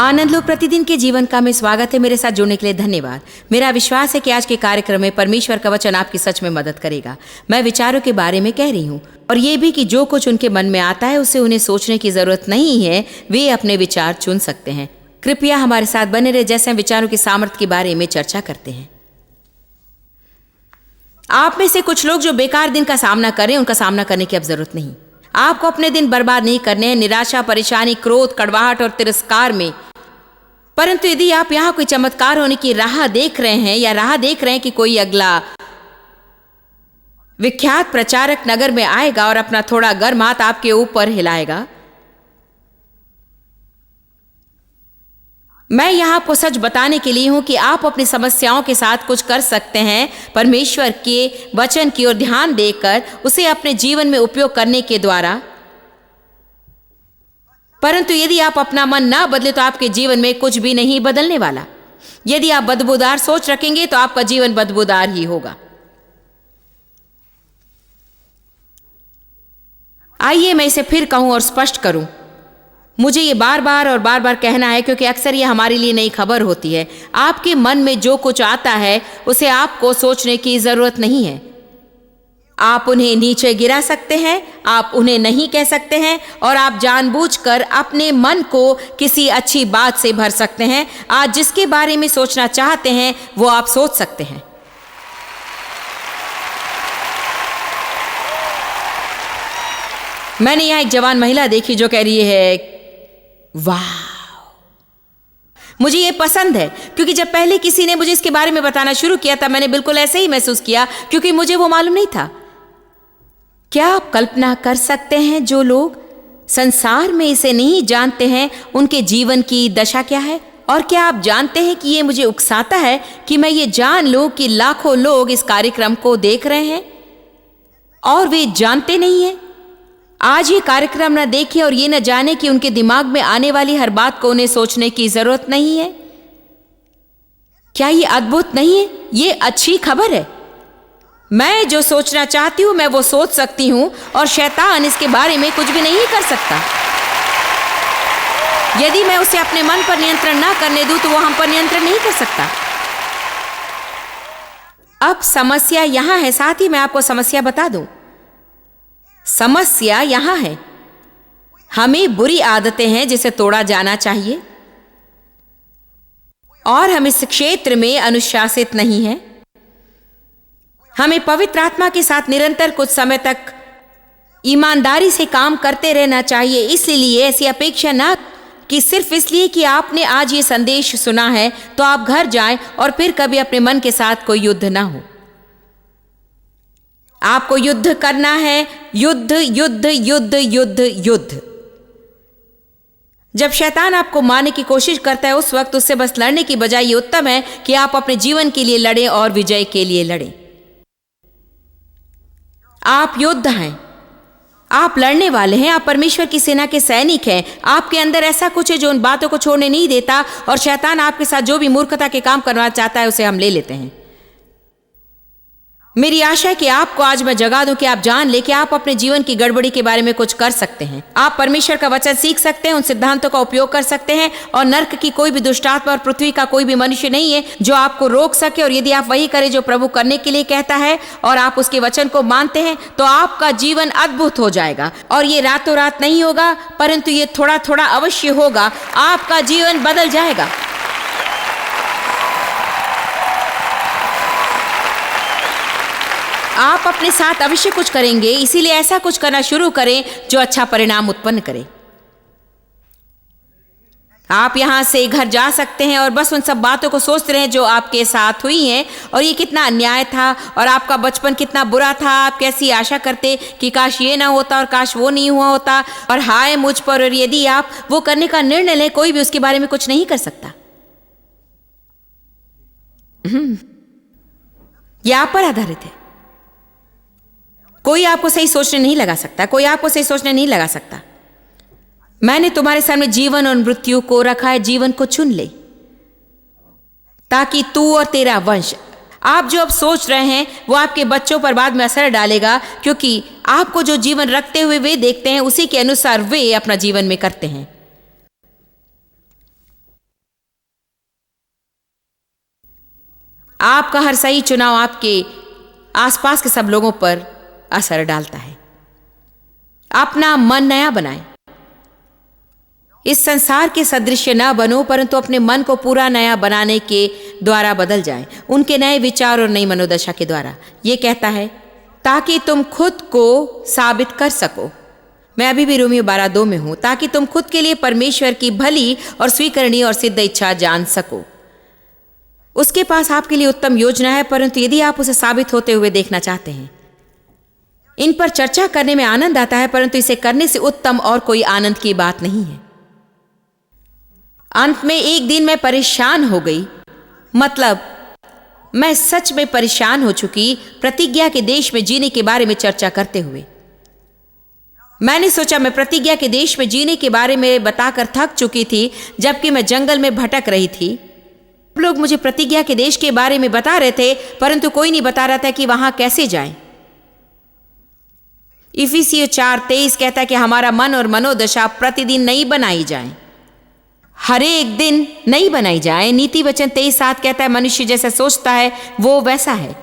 आनंद लो प्रतिदिन के जीवन का में स्वागत है। मेरे साथ जुड़ने के लिए धन्यवाद। मेरा विश्वास है कि आज के कार्यक्रम में परमेश्वर का वचन आपकी सच में मदद करेगा। मैं विचारों के बारे में कह रही हूँ और ये भी कि जो कुछ उनके मन में आता है उसे उन्हें सोचने की जरूरत नहीं है, वे अपने विचार चुन सकते हैं। कृपया हमारे साथ बने रहे जैसे हम विचारों की सामर्थ्य के बारे में चर्चा करते हैं। आप में से कुछ लोग जो बेकार दिन का सामना कर रहे हैं, उनका सामना करने की अब जरूरत नहीं। आपको अपने दिन बर्बाद नहीं करने हैं निराशा, परेशानी, क्रोध, कड़वाहट और तिरस्कार में। परंतु यदि आप यहाँ कोई चमत्कार होने की राह देख रहे हैं या राह देख रहे हैं कि कोई अगला विख्यात प्रचारक नगर में आएगा और अपना थोड़ा गर्म हाथ आपके ऊपर हिलाएगा, मैं यहाँ आपको सच बताने के लिए हूं कि आप अपनी समस्याओं के साथ कुछ कर सकते हैं परमेश्वर के वचन की ओर ध्यान देकर, उसे अपने जीवन में उपयोग करने के द्वारा। परंतु यदि आप अपना मन ना बदले तो आपके जीवन में कुछ भी नहीं बदलने वाला। यदि आप बदबूदार सोच रखेंगे तो आपका जीवन बदबूदार ही होगा। आइए मैं इसे फिर कहूं और स्पष्ट करूं। मुझे ये बार बार कहना है क्योंकि अक्सर ये हमारे लिए नई खबर होती है। आपके मन में जो कुछ आता है उसे आपको सोचने की जरूरत नहीं है। आप उन्हें नीचे गिरा सकते हैं, आप उन्हें नहीं कह सकते हैं और आप जानबूझकर अपने मन को किसी अच्छी बात से भर सकते हैं। आज जिसके बारे में सोचना चाहते हैं वो आप सोच सकते हैं। मैंने यहां एक जवान महिला देखी जो कह रही है, वाह, मुझे ये पसंद है। क्योंकि जब पहले किसी ने मुझे इसके बारे में बताना शुरू किया था मैंने बिल्कुल ऐसे ही महसूस किया क्योंकि मुझे वो मालूम नहीं था। क्या आप कल्पना कर सकते हैं जो लोग संसार में इसे नहीं जानते हैं उनके जीवन की दशा क्या है? और क्या आप जानते हैं कि ये मुझे उकसाता है कि मैं ये जान लूं कि लाखों लोग इस कार्यक्रम को देख रहे हैं और वे जानते नहीं हैं। आज ये कार्यक्रम न देखें और ये न जाने कि उनके दिमाग में आने वाली हर बात को उन्हें सोचने की जरूरत नहीं है। क्या ये अद्भुत नहीं है? ये अच्छी खबर है। मैं जो सोचना चाहती हूं मैं वो सोच सकती हूं और शैतान इसके बारे में कुछ भी नहीं कर सकता। यदि मैं उसे अपने मन पर नियंत्रण ना करने दूं तो वो हम पर नियंत्रण नहीं कर सकता। अब समस्या यहां है, साथ ही मैं आपको समस्या बता दूं। समस्या यहां है, हमें बुरी आदतें हैं जिसे तोड़ा जाना चाहिए और हम इस क्षेत्र में अनुशासित नहीं हैं। हमें पवित्र आत्मा के साथ निरंतर कुछ समय तक ईमानदारी से काम करते रहना चाहिए। इसलिए ऐसी अपेक्षा ना कि सिर्फ इसलिए कि आपने आज ये संदेश सुना है तो आप घर जाएं और फिर कभी अपने मन के साथ कोई युद्ध ना हो। आपको युद्ध करना है, युद्ध युद्ध युद्ध युद्ध युद्ध। जब शैतान आपको मारने की कोशिश करता है उस वक्त उससे बस लड़ने की बजाय ये उत्तम है कि आप अपने जीवन के लिए लड़ें और विजय के लिए लड़ें। आप योद्धा हैं, आप लड़ने वाले हैं, आप परमेश्वर की सेना के सैनिक हैं। आपके अंदर ऐसा कुछ है जो उन बातों को छोड़ने नहीं देता और शैतान आपके साथ जो भी मूर्खता के काम करना चाहता है उसे हम ले लेते हैं। मेरी आशा है कि आपको आज मैं जगा दूं कि आप जान ले कि आप अपने जीवन की गड़बड़ी के बारे में कुछ कर सकते हैं। आप परमेश्वर का वचन सीख सकते हैं, उन सिद्धांतों का उपयोग कर सकते हैं और नर्क की कोई भी दुष्टात्मा और पृथ्वी का कोई भी मनुष्य नहीं है जो आपको रोक सके। और यदि आप वही करें जो प्रभु करने के लिए कहता है और आप उसके वचन को मानते हैं तो आपका जीवन अद्भुत हो जाएगा। और ये रातों रात नहीं होगा परंतु ये थोड़ा थोड़ा अवश्य होगा। आपका जीवन बदल जाएगा। आप अपने साथ अवश्य कुछ करेंगे, इसीलिए ऐसा कुछ करना शुरू करें जो अच्छा परिणाम उत्पन्न करे। आप यहां से घर जा सकते हैं और बस उन सब बातों को सोचते रहें जो आपके साथ हुई हैं और ये कितना अन्याय था और आपका बचपन कितना बुरा था। आप कैसी आशा करते कि काश ये ना होता और काश वो नहीं हुआ होता और हाय मुझ पर। और यदि आप वो करने का निर्णय लें कोई भी उसके बारे में कुछ नहीं कर सकता। ये आप पर आधारित है। कोई आपको सही सोचने नहीं लगा सकता, कोई आपको सही सोचने नहीं लगा सकता। मैंने तुम्हारे सामने जीवन और मृत्यु को रखा है, जीवन को चुन ले ताकि तू और तेरा वंश। आप जो अब सोच रहे हैं वो आपके बच्चों पर बाद में असर डालेगा क्योंकि आपको जो जीवन रखते हुए वे देखते हैं उसी के अनुसार वे अपना जीवन में करते हैं। आपका हर सही चुनाव आपके आसपास के सब लोगों पर असर डालता है। अपना मन नया बनाएं। इस संसार के सदृश न बनो, परंतु अपने मन को पूरा नया बनाने के द्वारा बदल जाएं, उनके नए विचार और नई मनोदशा के द्वारा। ये कहता है ताकि तुम खुद को साबित कर सको। मैं अभी भी रोमियो 12:2 में हूं। ताकि तुम खुद के लिए परमेश्वर की भली और स्वीकरणीय और सिद्ध इच्छा जान सको। उसके पास आपके लिए उत्तम योजना है, परंतु यदि आप उसे साबित होते हुए देखना चाहते हैं, इन पर चर्चा करने में आनंद आता है, परंतु इसे करने से उत्तम और कोई आनंद की बात नहीं है। अंत में एक दिन मैं परेशान हो गई, मतलब मैं सच में परेशान हो चुकी, प्रतिज्ञा के देश में जीने के बारे में चर्चा करते हुए। मैंने सोचा मैं प्रतिज्ञा के देश में जीने के बारे में बताकर थक चुकी थी, जबकि मैं जंगल में भटक रही थी। लोग मुझे प्रतिज्ञा के देश के बारे में बता रहे थे, परंतु कोई नहीं बता रहा था कि वहां कैसे जाएं। इफिसियों 4:23 कहता है कि हमारा मन और मनोदशा प्रतिदिन नई बनाई जाए, हर एक दिन नई बनाई जाए। नीति वचन 23:7 कहता है मनुष्य जैसा सोचता है वो वैसा है,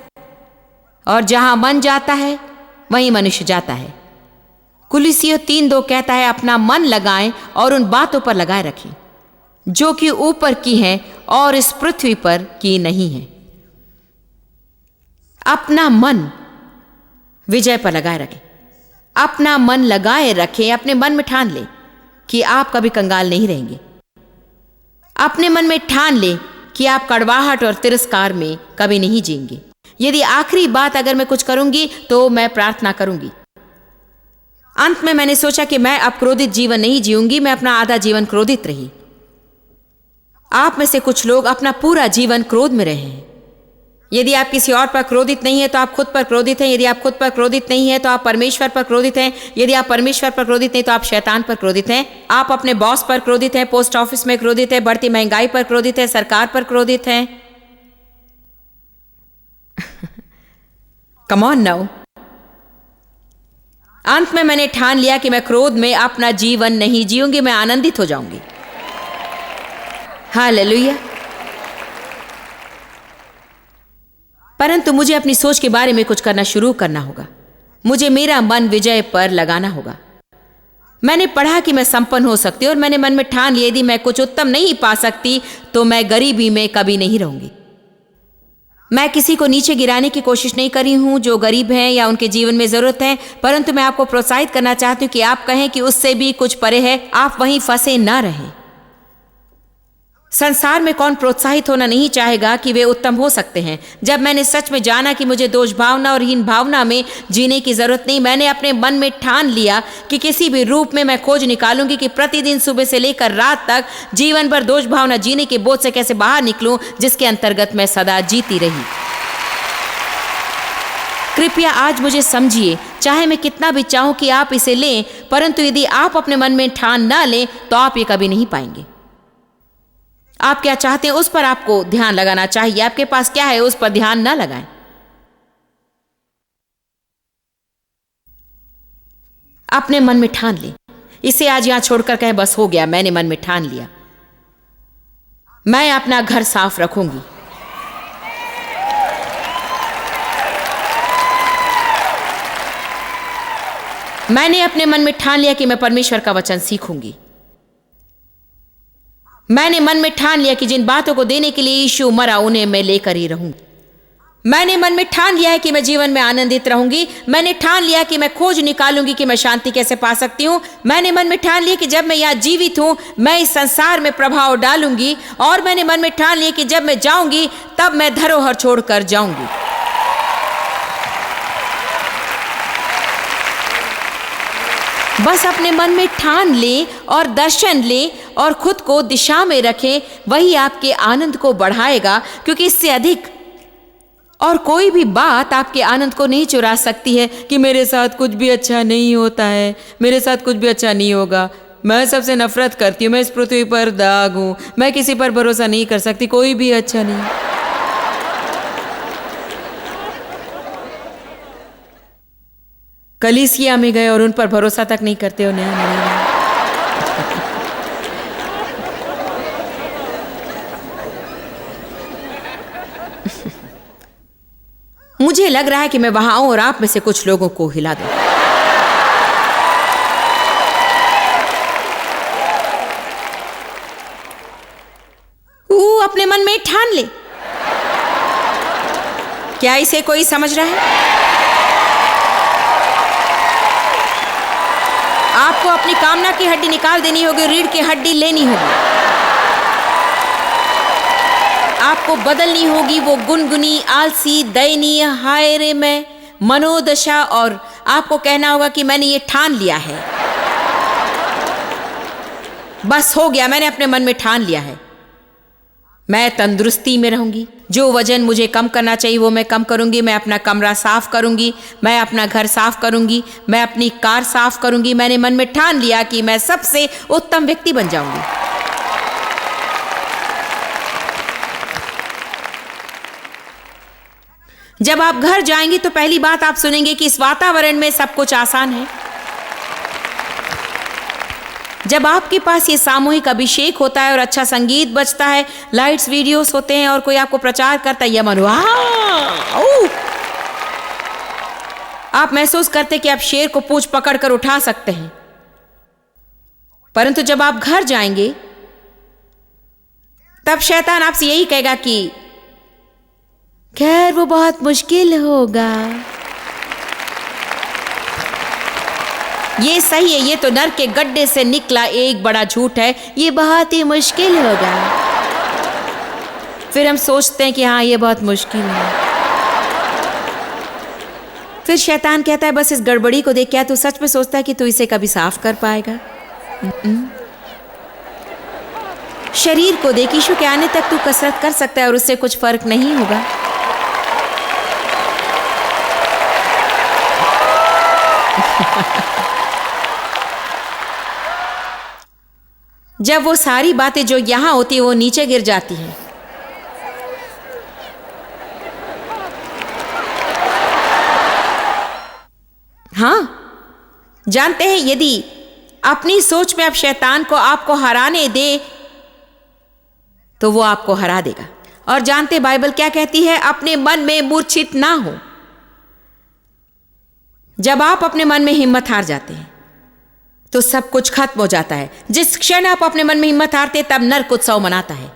और जहां मन जाता है वहीं मनुष्य जाता है। कुलिसियों 3:2 कहता है अपना मन लगाएं और उन बातों पर लगाए रखें जो कि ऊपर की हैं और इस पृथ्वी पर की नहीं है। अपना मन विजय पर लगाए रखें। अपना मन लगाए रखें। अपने मन में ठान लें कि आप कभी कंगाल नहीं रहेंगे। अपने मन में ठान लें कि आप कड़वाहट और तिरस्कार में कभी नहीं जीएंगे। यदि आखिरी बात अगर मैं कुछ करूंगी तो मैं प्रार्थना करूंगी। अंत में मैंने सोचा कि मैं अब क्रोधित जीवन नहीं जीऊंगी। मैं अपना आधा जीवन क्रोधित रही। आप में से कुछ लोग अपना पूरा जीवन क्रोध में रहे हैं। यदि आप किसी और पर क्रोधित नहीं है तो आप खुद पर क्रोधित हैं। यदि आप खुद पर क्रोधित नहीं है तो आप परमेश्वर पर क्रोधित हैं। यदि आप परमेश्वर पर क्रोधित नहीं तो आप शैतान पर क्रोधित हैं। आप अपने बॉस पर क्रोधित हैं, पोस्ट ऑफिस में क्रोधित हैं, बढ़ती महंगाई पर क्रोधित हैं, सरकार पर क्रोधित हैं। Come on now. अंत में मैंने ठान लिया कि मैं क्रोध में अपना जीवन नहीं जीऊंगी, मैं आनंदित हो जाऊंगी। हालेलुया। परंतु मुझे अपनी सोच के बारे में कुछ करना शुरू करना होगा। मुझे मेरा मन विजय पर लगाना होगा। मैंने पढ़ा कि मैं संपन्न हो सकती हूं और मैंने मन में ठान लिया यदि मैं कुछ उत्तम नहीं पा सकती तो मैं गरीबी में कभी नहीं रहूंगी। मैं किसी को नीचे गिराने की कोशिश नहीं करी हूं जो गरीब हैं या उनके जीवन में जरूरत है, परंतु मैं आपको प्रोत्साहित करना चाहती हूं कि आप कहें कि उससे भी कुछ परे है। आप वहीं फंसे ना रहें। संसार में कौन प्रोत्साहित होना नहीं चाहेगा कि वे उत्तम हो सकते हैं। जब मैंने सच में जाना कि मुझे दोष भावना और हीन भावना में जीने की जरूरत नहीं, मैंने अपने मन में ठान लिया कि किसी भी रूप में मैं खोज निकालूंगी कि प्रतिदिन सुबह से लेकर रात तक जीवन भर दोष भावना जीने के बोझ से कैसे बाहर निकलूं, जिसके अंतर्गत मैं सदा जीती रही। कृपया आज मुझे समझिए, चाहे मैं कितना भी चाहूं कि आप इसे लें, परंतु यदि आप अपने मन में ठान ना लें तो आप ये कभी नहीं पाएंगे। आप क्या चाहते हैं उस पर आपको ध्यान लगाना चाहिए। आपके पास क्या है उस पर ध्यान ना लगाएं। अपने मन में ठान लें। इसे आज यहां छोड़कर कहें बस हो गया, मैंने मन में ठान लिया, मैं अपना घर साफ रखूंगी। मैंने अपने मन में ठान लिया कि मैं परमेश्वर का वचन सीखूंगी। मैंने मन में ठान लिया कि जिन बातों को देने के लिए यीशु मरा उन्हें मैं लेकर ही रहूंगी। मैंने मन में ठान लिया है कि मैं जीवन में आनंदित रहूंगी। मैंने ठान लिया कि मैं खोज निकालूंगी कि मैं शांति कैसे पा सकती हूं। मैंने मन में ठान लिया कि जब मैं यहां जीवित हूं मैं इस संसार में प्रभाव डालूंगी। और मैंने मन में ठान लिया कि जब मैं जाऊंगी तब मैं धरोहर छोड़कर जाऊंगी। बस अपने मन में ठान लें और दर्शन लें और खुद को दिशा में रखें। वही आपके आनंद को बढ़ाएगा, क्योंकि इससे अधिक और कोई भी बात आपके आनंद को नहीं चुरा सकती है कि मेरे साथ कुछ भी अच्छा नहीं होता है, मेरे साथ कुछ भी अच्छा नहीं होगा, मैं सबसे नफरत करती हूँ, मैं इस पृथ्वी पर दाग हूँ, मैं किसी पर भरोसा नहीं कर सकती, कोई भी अच्छा नहीं। कलीसिया में गए और उन पर भरोसा तक नहीं करते हो। नहीं। मुझे लग रहा है कि मैं वहां आऊं और आप में से कुछ लोगों को हिला दूं। वो अपने मन में ठान ले। क्या इसे कोई समझ रहा है? आपको अपनी कामना की हड्डी निकाल देनी होगी, रीढ़ की हड्डी लेनी होगी। आपको बदलनी होगी वो गुनगुनी, आलसी, दयनीय, हाय रे मैं मनोदशा, और आपको कहना होगा कि मैंने ये ठान लिया है, बस हो गया, मैंने अपने मन में ठान लिया है, मैं तंदुरुस्ती में रहूंगी। जो वजन मुझे कम करना चाहिए वो मैं कम करूंगी। मैं अपना कमरा साफ करूंगी, मैं अपना घर साफ करूंगी, मैं अपनी कार साफ करूंगी। मैंने मन में ठान लिया कि मैं सबसे उत्तम व्यक्ति बन जाऊंगी। जब आप घर जाएंगी तो पहली बात आप सुनेंगे कि इस वातावरण में सब कुछ आसान है। जब आपके पास ये सामूहिक अभिषेक होता है और अच्छा संगीत बजता है, लाइट्स, वीडियोस होते हैं और कोई आपको प्रचार करता है, यह मन आप महसूस करते कि आप शेर को पूंछ पकड़कर उठा सकते हैं। परंतु जब आप घर जाएंगे तब शैतान आपसे यही कहेगा कि खैर वो बहुत मुश्किल होगा। ये सही है, ये तो नर के गड्ढे से निकला एक बड़ा झूठ है, ये बहुत ही मुश्किल होगा। फिर हम सोचते हैं कि हाँ ये बहुत मुश्किल है। फिर शैतान कहता है बस इस गड़बड़ी को देख, क्या तू सच में सोचता है कि तू इसे कभी साफ कर पाएगा? शरीर को देख, यीशु के आने तक तू कसरत कर सकता है और उससे कुछ फर्क नहीं होगा। जब वो सारी बातें जो यहां होती है वो नीचे गिर जाती हैं। हाँ, जानते हैं यदि अपनी सोच में अब शैतान को आपको हराने दे तो वो आपको हरा देगा। और जानते बाइबल क्या कहती है? अपने मन में मूर्छित ना हो। जब आप अपने मन में हिम्मत हार जाते हैं तो सब कुछ खत्म हो जाता है। जिस क्षण आप अपने मन में हिम्मत हारते तब नरक उत्सव मनाता है।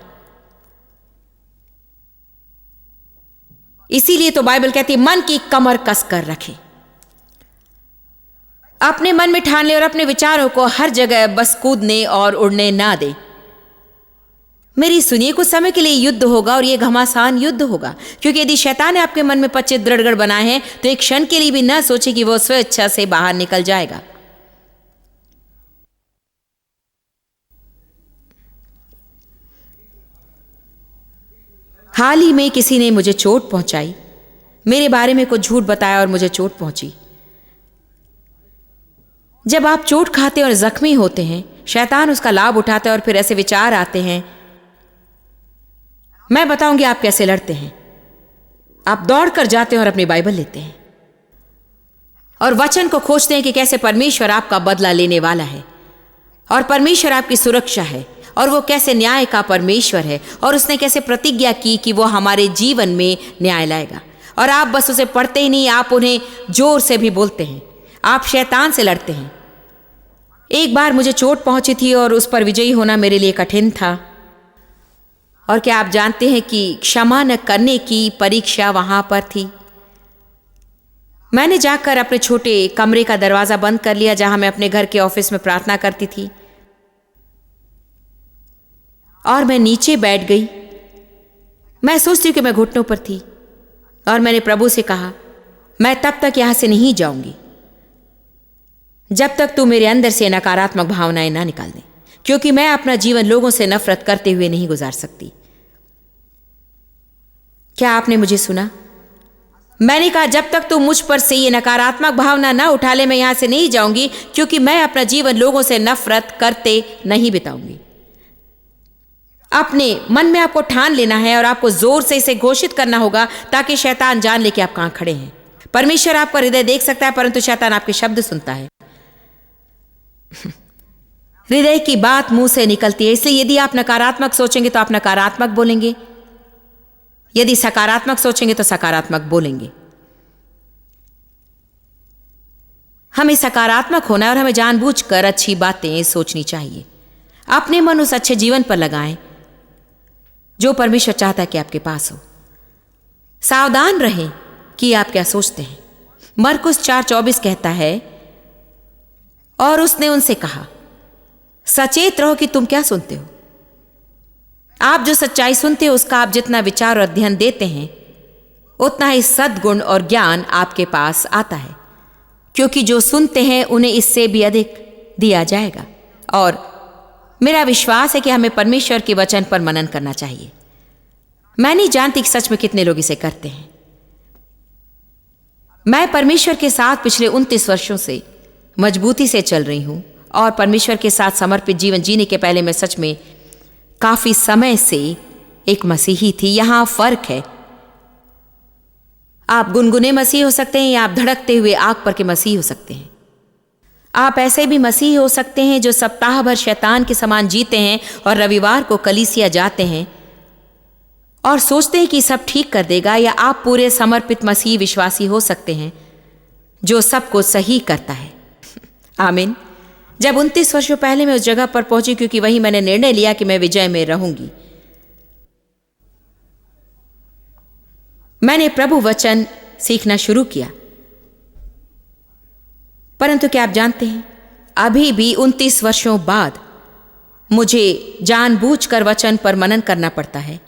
इसीलिए तो बाइबल कहती है मन की कमर कस कर रखें। अपने मन में ठान ले और अपने विचारों को हर जगह बस कूदने और उड़ने ना दे। मेरी सुनिए, कुछ समय के लिए युद्ध होगा और यह घमासान युद्ध होगा, क्योंकि यदि शैतान ने आपके मन में 25 दृढ़ बनाए हैं तो एक क्षण के लिए भी ना सोचे कि वो स्वेच्छा से बाहर निकल जाएगा। हाल ही में किसी ने मुझे चोट पहुंचाई, मेरे बारे में कुछ झूठ बताया और मुझे चोट पहुंची। जब आप चोट खाते और जख्मी होते हैं, शैतान उसका लाभ उठाता है और फिर ऐसे विचार आते हैं। मैं बताऊंगी आप कैसे लड़ते हैं। आप दौड़कर जाते हैं और अपनी बाइबल लेते हैं और वचन को खोजते हैं कि कैसे परमेश्वर आपका बदला लेने वाला है और परमेश्वर आपकी सुरक्षा है और वो कैसे न्याय का परमेश्वर है और उसने कैसे प्रतिज्ञा की कि वो हमारे जीवन में न्याय लाएगा। और आप बस उसे पढ़ते ही नहीं, आप उन्हें जोर से भी बोलते हैं। आप शैतान से लड़ते हैं। एक बार मुझे चोट पहुंची थी और उस पर विजयी होना मेरे लिए कठिन था। और क्या आप जानते हैं कि क्षमा न करने की परीक्षा वहां पर थी। मैंने जाकर अपने छोटे कमरे का दरवाजा बंद कर लिया जहां मैं अपने घर के ऑफिस में प्रार्थना करती थी, और मैं नीचे बैठ गई। मैं सोचती हूँ कि मैं घुटनों पर थी और मैंने प्रभु से कहा, मैं तब तक यहां से नहीं जाऊंगी जब तक तू मेरे अंदर से नकारात्मक भावनाएं ना निकाल दे, क्योंकि मैं अपना जीवन लोगों से नफरत करते हुए नहीं गुजार सकती। क्या आपने मुझे सुना? मैंने कहा जब तक तू मुझ पर से ये नकारात्मक भावना ना उठा ले, मैं यहां से नहीं जाऊंगी, क्योंकि मैं अपना जीवन लोगों से नफरत करते नहीं बिताऊंगी। अपने मन में आपको ठान लेना है और आपको जोर से इसे घोषित करना होगा ताकि शैतान जान ले कि आप कहां खड़े हैं। परमेश्वर आपका हृदय देख सकता है, परंतु शैतान आपके शब्द सुनता है। हृदय की बात मुंह से निकलती है, इसलिए यदि आप नकारात्मक सोचेंगे तो आप नकारात्मक बोलेंगे, यदि सकारात्मक सोचेंगे तो सकारात्मक बोलेंगे। हमें सकारात्मक होना है और हमें जानबूझकर अच्छी बातें सोचनी चाहिए। अपने मन उस अच्छे जीवन पर लगाएं जो परमेश्वर चाहता है कि आपके पास हो। सावधान रहें कि आप क्या सोचते हैं। मरकुस 4:24 कहता है, और उसने उनसे कहा, सचेत रहो कि तुम क्या सुनते हो। आप जो सच्चाई सुनते हो उसका आप जितना विचार और अध्ययन देते हैं उतना ही सद्गुण और ज्ञान आपके पास आता है, क्योंकि जो सुनते हैं उन्हें इससे भी अधिक दिया जाएगा। और मेरा विश्वास है कि हमें परमेश्वर के वचन पर मनन करना चाहिए। मैं नहीं जानती कि सच में कितने लोग इसे करते हैं। मैं परमेश्वर के साथ पिछले 29 वर्षों से मजबूती से चल रही हूं और परमेश्वर के साथ समर्पित जीवन जीने के पहले मैं सच में काफी समय से एक मसीही थी। यहां फर्क है। आप गुनगुने मसीह हो सकते हैं या आप धड़कते हुए आग पर के मसीह हो सकते हैं। आप ऐसे भी मसीह हो सकते हैं जो सप्ताह भर शैतान के समान जीते हैं और रविवार को कलीसिया जाते हैं और सोचते हैं कि सब ठीक कर देगा। या आप पूरे समर्पित मसीह विश्वासी हो सकते हैं जो सबको सही करता है। आमीन। जब 29 वर्षों पहले मैं उस जगह पर पहुंची, क्योंकि वहीं मैंने निर्णय लिया कि मैं विजय में रहूंगी। मैंने प्रभु वचन सीखना शुरू किया। परंतु क्या आप जानते हैं, अभी भी 29 वर्षों बाद मुझे जानबूझकर वचन पर मनन करना पड़ता है,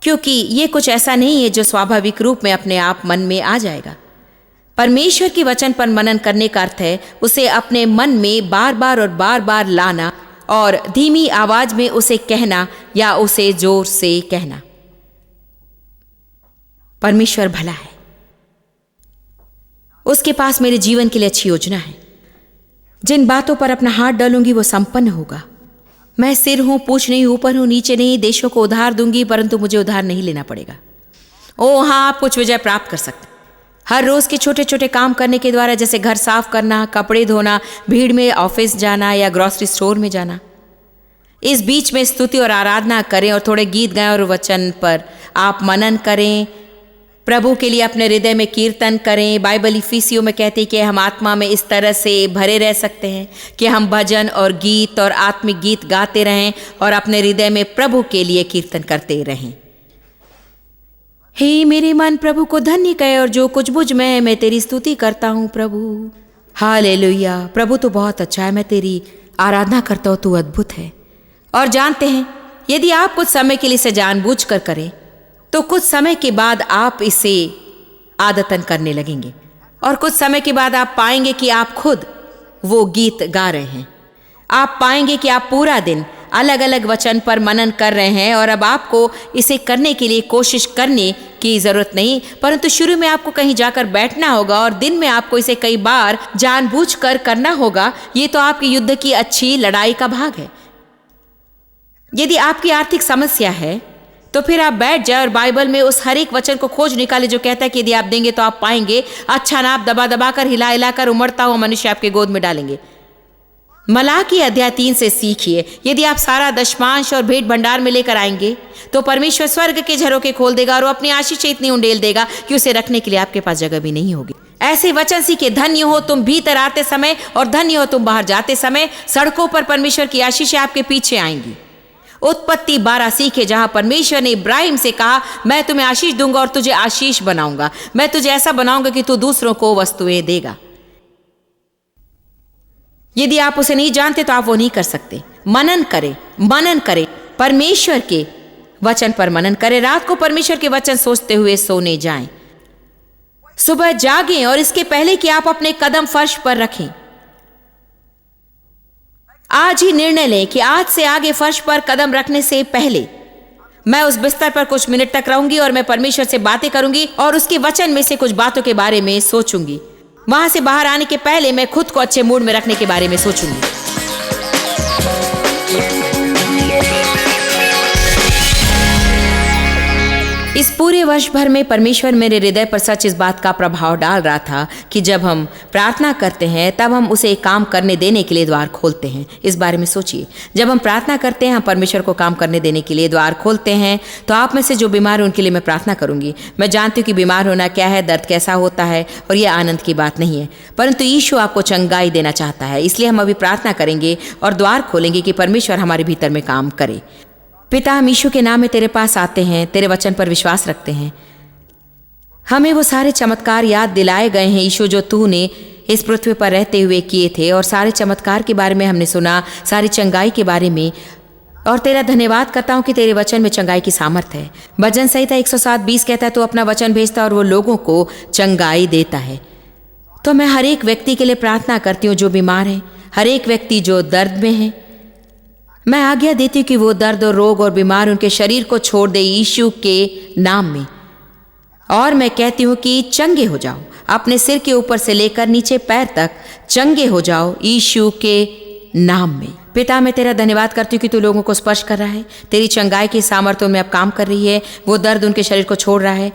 क्योंकि ये कुछ ऐसा नहीं है जो स्वाभाविक रूप में अपने आप मन में आ जाएगा। परमेश्वर के वचन पर मनन करने का अर्थ है उसे अपने मन में बार बार और बार बार लाना और धीमी आवाज में उसे कहना या उसे जोर से कहना। परमेश्वर भला है, उसके पास मेरे जीवन के लिए अच्छी योजना है। जिन बातों पर अपना हाथ डालूंगी वो संपन्न होगा। मैं सिर हूं, पूछ नहीं, ऊपर हूं, नीचे नहीं। देशों को उधार दूंगी परंतु मुझे उधार नहीं लेना पड़ेगा। ओ हाँ, आप कुछ विजय प्राप्त कर सकते हैं हर रोज के छोटे छोटे काम करने के द्वारा, जैसे घर साफ करना, कपड़े धोना, भीड़ में ऑफिस जाना या ग्रोसरी स्टोर में जाना। इस बीच में स्तुति और आराधना करें और थोड़े गीत गाएं और वचन पर आप मनन करें। प्रभु के लिए अपने हृदय में कीर्तन करें। बाइबल इफिसियों में कहती है कि हम आत्मा में इस तरह से भरे रह सकते हैं कि हम भजन और गीत और आत्मिक गीत गाते रहें और अपने हृदय में प्रभु के लिए कीर्तन करते रहें। हे मेरे मन प्रभु को धन्य कहे और जो कुछ मुझ में है मैं तेरी स्तुति करता हूँ प्रभु। हालेलुया। प्रभु तो बहुत अच्छा है, मैं तेरी आराधना करता हूँ, तू अद्भुत है। और जानते हैं, यदि आप कुछ समय के लिए इसे जानबूझकर करें तो कुछ समय के बाद आप इसे आदतन करने लगेंगे और कुछ समय के बाद आप पाएंगे कि आप खुद वो गीत गा रहे हैं। आप पाएंगे कि आप पूरा दिन अलग अलग वचन पर मनन कर रहे हैं और अब आपको इसे करने के लिए कोशिश करने की जरूरत नहीं, परंतु शुरू में आपको कहीं जाकर बैठना होगा और दिन में आपको इसे कई बार जानबूझकर करना होगा। ये तो आपके युद्ध की अच्छी लड़ाई का भाग है। यदि आपकी आर्थिक समस्या है तो फिर आप बैठ जाए और बाइबल में उस हर एक वचन को खोज निकाले जो कहता है कि यदि आप देंगे तो आप पाएंगे। अच्छा नाप दबा दबा कर, हिला हिला कर उमड़ता हुआ मनुष्य आपके गोद में डालेंगे। मलाकी अध्याय 3 से सीखिए। यदि आप सारा दशमांश और भेंट भंडार में लेकर आएंगे तो परमेश्वर स्वर्ग के झरोखे खोल देगा और वो अपनी आशीष इतनी उंडेल देगा कि उसे रखने के लिए आपके पास जगह भी नहीं होगी। ऐसे वचन सीखे। धन्य हो तुम भीतर आते समय और धन्य हो तुम बाहर जाते समय। सड़कों पर परमेश्वर की आशीषें आपके पीछे आएंगी। उत्पत्ति 12 सीखे, जहां परमेश्वर ने इब्राहिम से कहा, मैं तुम्हें आशीष दूंगा और तुझे आशीष बनाऊंगा। मैं तुझे ऐसा बनाऊंगा कि तू दूसरों को वस्तुएं देगा। यदि आप उसे नहीं जानते तो आप वो नहीं कर सकते। मनन करें, मनन करें, परमेश्वर के वचन पर मनन करें। रात को परमेश्वर के वचन सोचते हुए सोने जाएं। सुबह जागें और इसके पहले कि आप अपने कदम फर्श पर रखें, आज ही निर्णय लें कि आज से आगे फर्श पर कदम रखने से पहले मैं उस बिस्तर पर कुछ मिनट तक रहूंगी और मैं परमेश्वर से बातें करूंगी और उसके वचन में से कुछ बातों के बारे में सोचूंगी। वहां से बाहर आने के पहले मैं खुद को अच्छे मूड में रखने के बारे में सोचूंगी। इस पूरे वर्ष भर में परमेश्वर मेरे हृदय पर सच इस बात का प्रभाव डाल रहा था कि जब हम प्रार्थना करते हैं तब हम उसे एक काम करने देने के लिए द्वार खोलते हैं। इस बारे में सोचिए, जब हम प्रार्थना करते हैं हम परमेश्वर को काम करने देने के लिए द्वार खोलते हैं। तो आप में से जो बीमार है उनके लिए मैं प्रार्थना करूंगी। मैं जानती हूँ कि बीमार होना क्या है, दर्द कैसा होता है, और यह आनंद की बात नहीं है, परंतु यीशु आपको चंगाई देना चाहता है। इसलिए हम अभी प्रार्थना करेंगे और द्वार खोलेंगे कि परमेश्वर हमारे भीतर में काम करे। पिता, हम यीशु के नाम में तेरे पास आते हैं, तेरे वचन पर विश्वास रखते हैं। हमें वो सारे चमत्कार याद दिलाए गए हैं यीशु, जो तूने इस पृथ्वी पर रहते हुए किए थे, और सारे चमत्कार के बारे में हमने सुना, सारी चंगाई के बारे में। और तेरा धन्यवाद करता हूँ कि तेरे वचन में चंगाई की सामर्थ है। भजन संहिता 107:20 कहता है, तू अपना वचन भेजता और वो लोगों को चंगाई देता है। तो मैं हर एक व्यक्ति के लिए प्रार्थना करती हूँ जो बीमार है, हर एक व्यक्ति जो दर्द में है। मैं आज्ञा देती हूँ कि वो दर्द और रोग और बीमार उनके शरीर को छोड़ दे यीशु के नाम में। और मैं कहती हूँ कि चंगे हो जाओ, अपने सिर के ऊपर से लेकर नीचे पैर तक चंगे हो जाओ यीशु के नाम में। पिता, मैं तेरा धन्यवाद करती हूँ कि तू लोगों को स्पर्श कर रहा है, तेरी चंगाई की सामर्थ्य में अब काम कर रही है, वो दर्द उनके शरीर को छोड़ रहा है।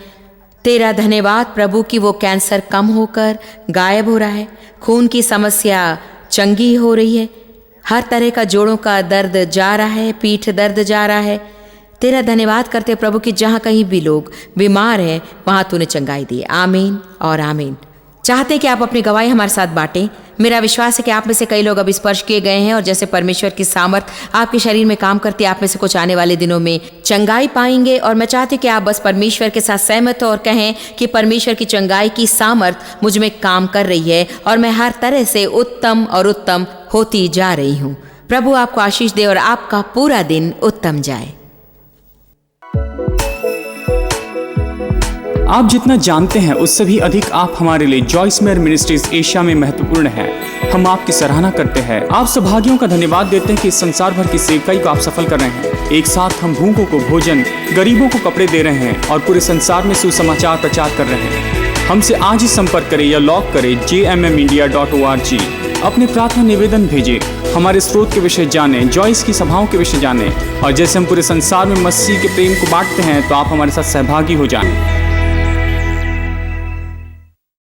तेरा धन्यवाद प्रभु कि वो कैंसर कम होकर गायब हो रहा है, खून की समस्या चंगी हो रही है, हर तरह का जोड़ों का दर्द जा रहा है, पीठ दर्द जा रहा है। तेरा धन्यवाद करते प्रभु कि जहाँ कहीं भी लोग बीमार हैं वहाँ तूने चंगाई दी। आमीन और आमीन। चाहते हैं कि आप अपनी गवाही हमारे साथ बांटें। मेरा विश्वास है कि आप में से कई लोग अभी स्पर्श किए गए हैं, और जैसे परमेश्वर की सामर्थ आपके शरीर में काम करती है, आप में से कुछ आने वाले दिनों में चंगाई पाएंगे। और मैं चाहती हूँ कि आप बस परमेश्वर के साथ सहमत हो और कहें कि परमेश्वर की चंगाई की सामर्थ मुझ में काम कर रही है और मैं हर तरह से उत्तम और उत्तम होती जा रही हूँ। प्रभु आपको आशीष दे और आपका पूरा दिन उत्तम जाए। आप जितना जानते हैं उससे भी अधिक आप हमारे लिए जॉइस मेयर मिनिस्ट्रीज एशिया में महत्वपूर्ण है। हम आपकी सराहना करते हैं। आप सौभाग्यों का धन्यवाद देते हैं कि इस संसार भर की सेवकाई को आप सफल कर रहे हैं। एक साथ हम भूखों को भोजन, गरीबों को कपड़े दे रहे हैं और पूरे संसार में सुसमाचार प्रचार कर रहे हैं। हमसे आज ही संपर्क करें या लॉग करें jmmindia.org। अपने प्रार्थना निवेदन भेजें, हमारे स्रोत के विषय जानें, जॉइस की सभाओं के विषय जानें, और जैसे हम पूरे संसार में मसीह के प्रेम को बांटते हैं तो आप हमारे साथ सहभागी हो जाएं।